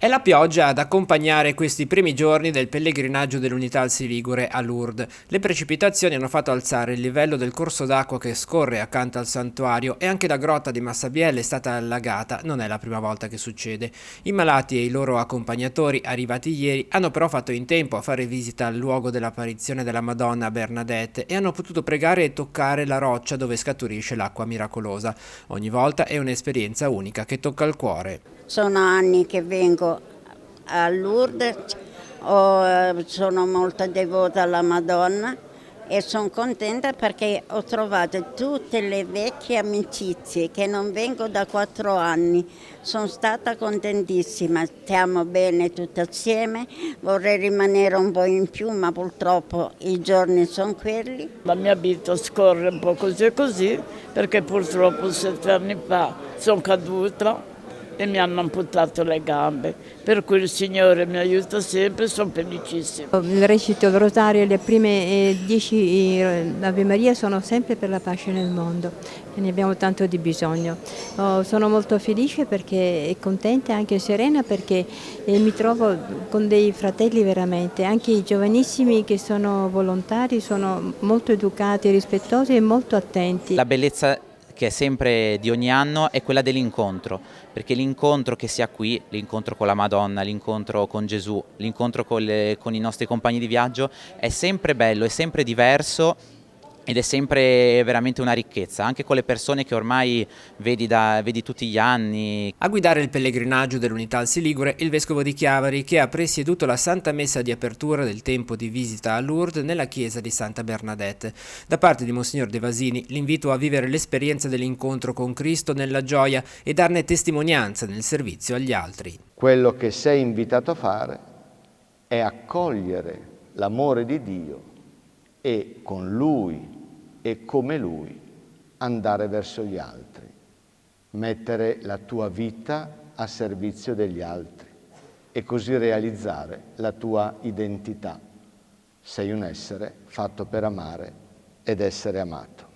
È la pioggia ad accompagnare questi primi giorni del pellegrinaggio dell'Unità Alsi Ligure a Lourdes. Le precipitazioni hanno fatto alzare il livello del corso d'acqua che scorre accanto al santuario e anche la grotta di Massabielle è stata allagata, non è la prima volta che succede. I malati e i loro accompagnatori, arrivati ieri, hanno però fatto in tempo a fare visita al luogo dell'apparizione della Madonna Bernadette e hanno potuto pregare e toccare la roccia dove scaturisce l'acqua miracolosa. Ogni volta è un'esperienza unica che tocca il cuore. Sono anni che vengo a Lourdes, sono molto devota alla Madonna e sono contenta perché ho trovato tutte le vecchie amicizie che non vengo da 4 anni. Sono stata contentissima, stiamo bene tutti assieme, vorrei rimanere un po' in più ma purtroppo i giorni sono quelli. La mia vita scorre un po' così e così perché purtroppo 7 anni fa sono caduta e mi hanno amputato le gambe, per cui il Signore mi aiuta sempre e sono felicissima. Recito il rosario, le prime 10 Ave Maria sono sempre per la pace nel mondo e ne abbiamo tanto di bisogno. Sono molto felice e contenta e anche serena perché mi trovo con dei fratelli veramente, anche i giovanissimi che sono volontari, sono molto educati, rispettosi e molto attenti. La bellezza che è sempre di ogni anno è quella dell'incontro, perché l'incontro che si ha qui, l'incontro con la Madonna, l'incontro con Gesù, l'incontro con i nostri compagni di viaggio è sempre bello, è sempre diverso ed è sempre veramente una ricchezza, anche con le persone che ormai vedi tutti gli anni. A guidare il pellegrinaggio dell'Unità Alsi Ligure il vescovo di Chiavari, che ha presieduto la Santa Messa di apertura del tempo di visita a Lourdes nella chiesa di Santa Bernadette. Da parte di Monsignor De Vasini l'invito a vivere l'esperienza dell'incontro con Cristo nella gioia e darne testimonianza nel servizio agli altri. Quello che sei invitato a fare è accogliere l'amore di Dio e con Lui e come Lui andare verso gli altri, mettere la tua vita a servizio degli altri e così realizzare la tua identità. Sei un essere fatto per amare ed essere amato.